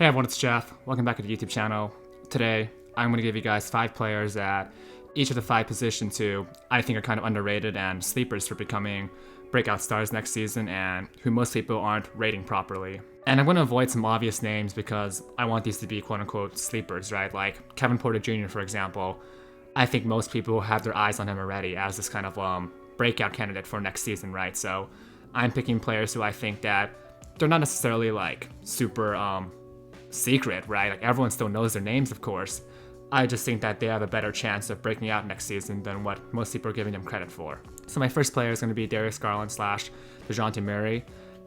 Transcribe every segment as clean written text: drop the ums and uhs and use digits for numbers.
Hey everyone, it's Jeff. Welcome back to the YouTube channel. Today, I'm going to give you guys 5 players at each of the 5 positions who I think are kind of underrated and sleepers for becoming breakout stars next season and who most people aren't rating properly. And I'm going to avoid some obvious names because I want these to be quote-unquote sleepers, right? Like Kevin Porter Jr., for example. I think most people have their eyes on him already as this kind of breakout candidate for next season, right? So I'm picking players who I think that they're not necessarily like super secret, right? Like everyone still knows their names, of course. I just think that they have a better chance of breaking out next season than what most people are giving them credit for. So my first player is going to be Darius Garland / DeJounte Murray.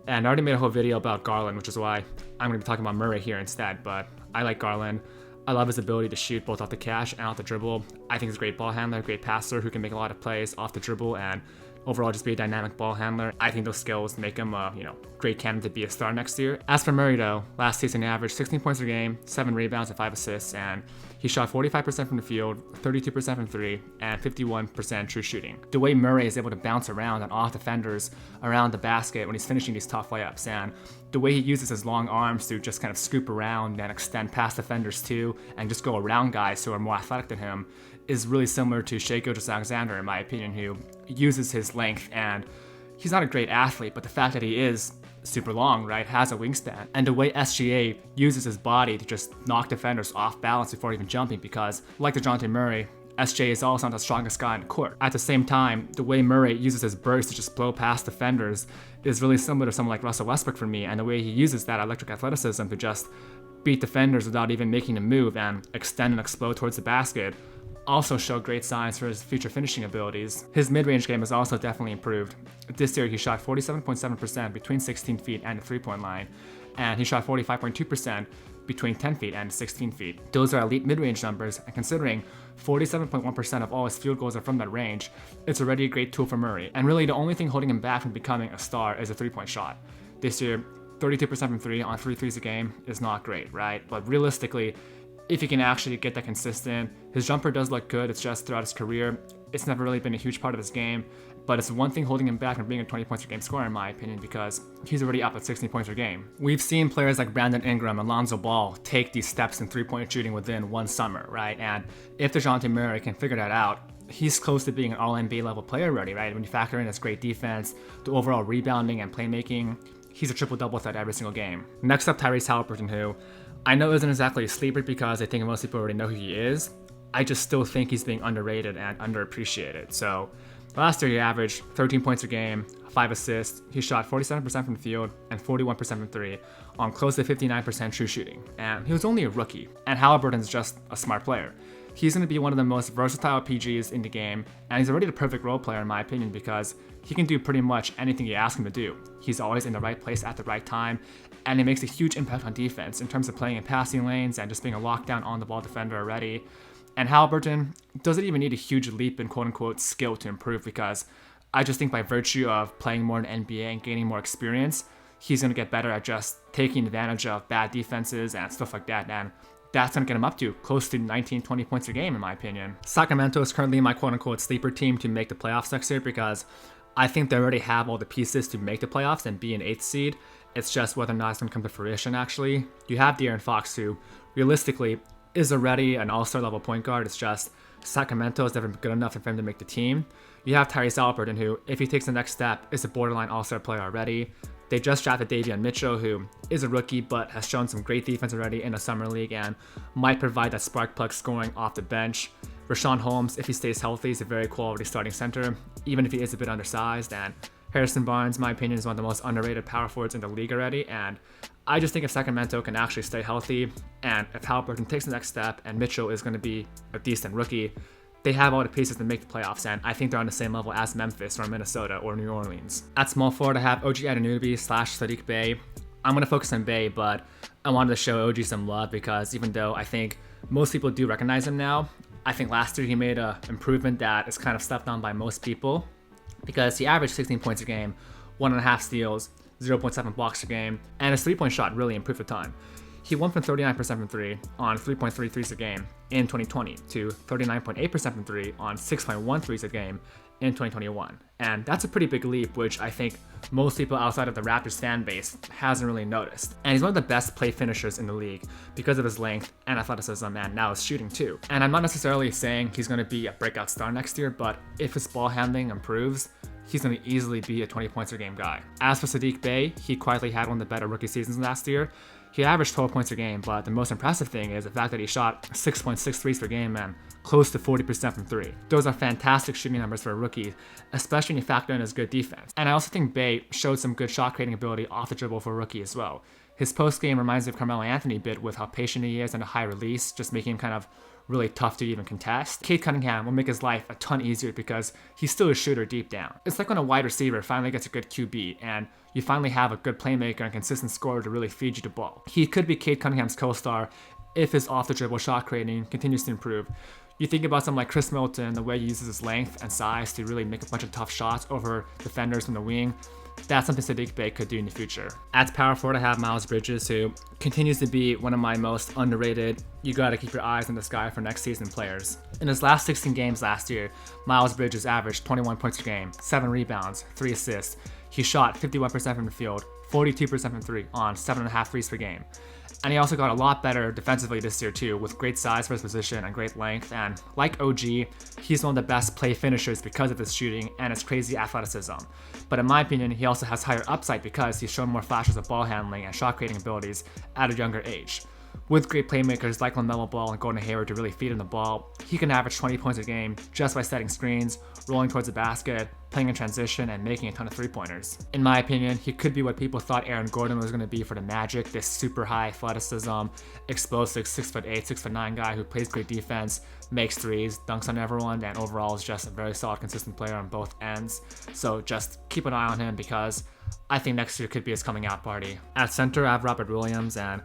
And I already made a whole video about Garland, which is why I'm going to be talking about Murray here instead. But I like Garland. I love his ability to shoot both off the catch and off the dribble. I think he's a great ball handler, great passer who can make a lot of plays off the dribble and overall just be a dynamic ball handler. I think those skills make him a great candidate to be a star next year. As for Murray though, last season he averaged 16 points per game, 7 rebounds and 5 assists, and he shot 45% from the field, 32% from 3, and 51% true shooting. The way Murray is able to bounce around and off defenders around the basket when he's finishing these tough layups, and the way he uses his long arms to just kind of scoop around and extend past defenders too, and just go around guys who are more athletic than him, is really similar to Shai Gilgeous-Alexander in my opinion, who uses his length, and he's not a great athlete, but the fact that he is super long, right, has a wingspan, and the way SGA uses his body to just knock defenders off balance before even jumping, because like DeJounte Murray, SGA is also not the strongest guy in the court. At the same time, the way Murray uses his burst to just blow past defenders is really similar to someone like Russell Westbrook for me, and the way he uses that electric athleticism to just beat defenders without even making a move and extend and explode towards the basket also show great signs for his future finishing abilities. His mid-range game has also definitely improved. This year he shot 47.7% between 16 feet and the 3-point line, and he shot 45.2% between 10 feet and 16 feet. Those are elite mid-range numbers, and considering 47.1% of all his field goals are from that range, it's already a great tool for Murray. And really the only thing holding him back from becoming a star is a 3-point shot. This year, 32% from 3 on 3 threes a game is not great, right? But realistically, if he can actually get that consistent, his jumper does look good. It's just throughout his career, it's never really been a huge part of his game, but it's one thing holding him back from being a 20 points per game scorer in my opinion, because he's already up at 16 points per game. We've seen players like Brandon Ingram and Lonzo Ball take these steps in 3-point shooting within one summer, right? And if DeJounte Murray can figure that out, he's close to being an all-NBA level player already, right? When you factor in his great defense, the overall rebounding and playmaking, he's a triple-double threat every single game. Next up, Tyrese Haliburton, who I know isn't exactly a sleeper because I think most people already know who he is. I just still think he's being underrated and underappreciated. So last year he averaged 13 points a game, 5 assists. He shot 47% from the field and 41% from 3 on close to 59% true shooting. And he was only a rookie. And Haliburton's just a smart player. He's going to be one of the most versatile PGs in the game, and he's already the perfect role player in my opinion because he can do pretty much anything you ask him to do. He's always in the right place at the right time, and he makes a huge impact on defense in terms of playing in passing lanes and just being a lockdown on-the-ball defender already. And Haliburton doesn't even need a huge leap in quote-unquote skill to improve, because I just think by virtue of playing more in the NBA and gaining more experience, he's going to get better at just taking advantage of bad defenses and stuff like that, and that's going to get him up to close to 19-20 points a game in my opinion. Sacramento is currently my quote-unquote sleeper team to make the playoffs next year because I think they already have all the pieces to make the playoffs and be an 8th seed. It's just whether or not it's going to come to fruition actually. You have De'Aaron Fox, who realistically is already an all-star level point guard. It's just Sacramento is never good enough for him to make the team. You have Tyrese Haliburton, who, if he takes the next step, is a borderline all-star player already. They just drafted Davion Mitchell, who is a rookie but has shown some great defense already in the summer league and might provide that spark plug scoring off the bench. Rashawn Holmes, if he stays healthy, is a very quality starting center, even if he is a bit undersized. And Harrison Barnes, in my opinion, is one of the most underrated power forwards in the league already. And I just think if Sacramento can actually stay healthy, and if Haliburton takes the next step, and Mitchell is going to be a decent rookie, they have all the pieces to make the playoffs, and I think they're on the same level as Memphis or Minnesota or New Orleans. At small forward, I have OG Anunoby / Sadiq Bey. I'm going to focus on Bey, but I wanted to show OG some love because even though I think most people do recognize him now, I think last year he made an improvement that is kind of stepped on by most people because he averaged 16 points a game, 1.5 steals, 0.7 blocks a game, and his 3-point shot really improved a ton. He went from 39% from 3 on 3.3 threes a game in 2020 to 39.8% from 3 on 6.1 threes a game in 2021. And that's a pretty big leap, which I think most people outside of the Raptors fan base hasn't really noticed. And he's one of the best play finishers in the league because of his length and athleticism, and now his shooting too. And I'm not necessarily saying he's going to be a breakout star next year, but if his ball handling improves, he's going to easily be a 20 points per game guy. As for Saddiq Bey, he quietly had one of the better rookie seasons last year. He averaged 12 points per game, but the most impressive thing is the fact that he shot 6.6 threes per game and close to 40% from 3. Those are fantastic shooting numbers for a rookie, especially when you factor in his good defense. And I also think Bey showed some good shot creating ability off the dribble for a rookie as well. His post game reminds me of Carmelo Anthony a bit with how patient he is and a high release, just making him kind of really tough to even contest. Cade Cunningham will make his life a ton easier because he's still a shooter deep down. It's like when a wide receiver finally gets a good QB and you finally have a good playmaker and consistent scorer to really feed you the ball. He could be Cade Cunningham's co-star if his off-the-dribble shot creating continues to improve. You think about someone like Chris Middleton, the way he uses his length and size to really make a bunch of tough shots over defenders from the wing. That's something Saddiq Bey could do in the future. At power forward, I have Miles Bridges, who continues to be one of my most underrated, you gotta keep your eyes in the sky for next season players. In his last 16 games last year, Miles Bridges averaged 21 points per game, 7 rebounds, 3 assists. He shot 51% from the field, 42% from 3 on 7.5 threes per game. And he also got a lot better defensively this year too, with great size for his position and great length. And like OG, he's one of the best play finishers because of his shooting and his crazy athleticism. But in my opinion, he also has higher upside because he's shown more flashes of ball handling and shot creating abilities at a younger age. With great playmakers like LaMelo Ball and Gordon Hayward to really feed him the ball, he can average 20 points a game just by setting screens, rolling towards the basket, playing in transition, and making a ton of three-pointers. In my opinion, he could be what people thought Aaron Gordon was going to be for the Magic, this super high athleticism, explosive 6'8", 6'9" guy who plays great defense, makes threes, dunks on everyone, and overall is just a very solid, consistent player on both ends. So just keep an eye on him because I think next year could be his coming out party. At center, I have Robert Williams, and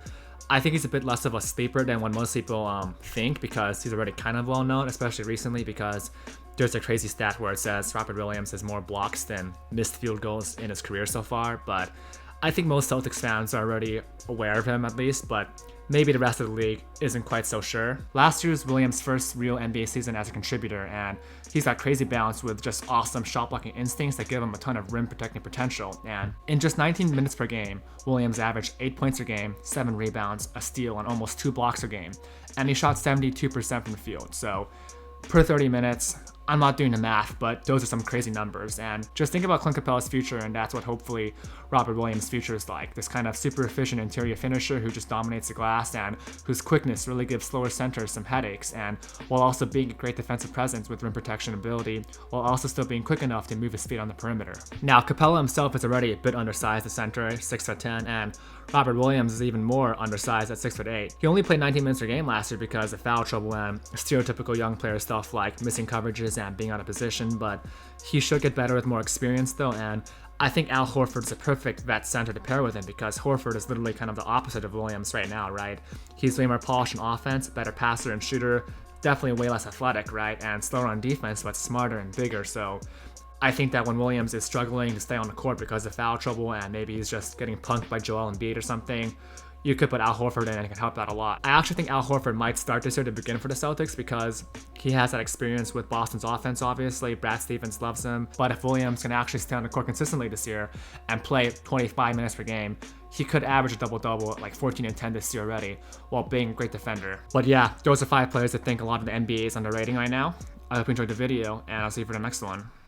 I think he's a bit less of a sleeper than what most people think because he's already kind of well known, especially recently because there's a crazy stat where it says Robert Williams has more blocks than missed field goals in his career so far, but I think most Celtics fans are already aware of him at least, but maybe the rest of the league isn't quite so sure. Last year was Williams' first real NBA season as a contributor, and he's got crazy balance with just awesome shot blocking instincts that give him a ton of rim protecting potential. And in just 19 minutes per game, Williams averaged 8 points a game, 7 rebounds, a steal, and almost 2 blocks a game. And he shot 72% from the field. So per 30 minutes, I'm not doing the math, but those are some crazy numbers. And just think about Clint Capella's future, and that's what hopefully Robert Williams' future is like. This kind of super efficient interior finisher who just dominates the glass and whose quickness really gives slower centers some headaches, and while also being a great defensive presence with rim protection ability, while also still being quick enough to move his feet on the perimeter. Now, Capella himself is already a bit undersized at center, 6'10", and Robert Williams is even more undersized at 6'8". He only played 19 minutes per game last year because of foul trouble and stereotypical young player stuff like missing coverages and being out of position, but he should get better with more experience though, and I think Al Horford's a perfect vet center to pair with him because Horford is literally kind of the opposite of Williams right now, right? He's way more polished on offense, better passer and shooter, definitely way less athletic, right? And slower on defense, but smarter and bigger, so I think that when Williams is struggling to stay on the court because of foul trouble and maybe he's just getting punked by Joel Embiid or something, you could put Al Horford in and it can help out a lot. I actually think Al Horford might start this year to begin for the Celtics because he has that experience with Boston's offense, obviously. Brad Stevens loves him. But if Williams can actually stay on the court consistently this year and play 25 minutes per game, he could average a double-double at like 14 and 10 this year already while being a great defender. But yeah, those are 5 players that think a lot of the NBA is underrating right now. I hope you enjoyed the video, and I'll see you for the next one.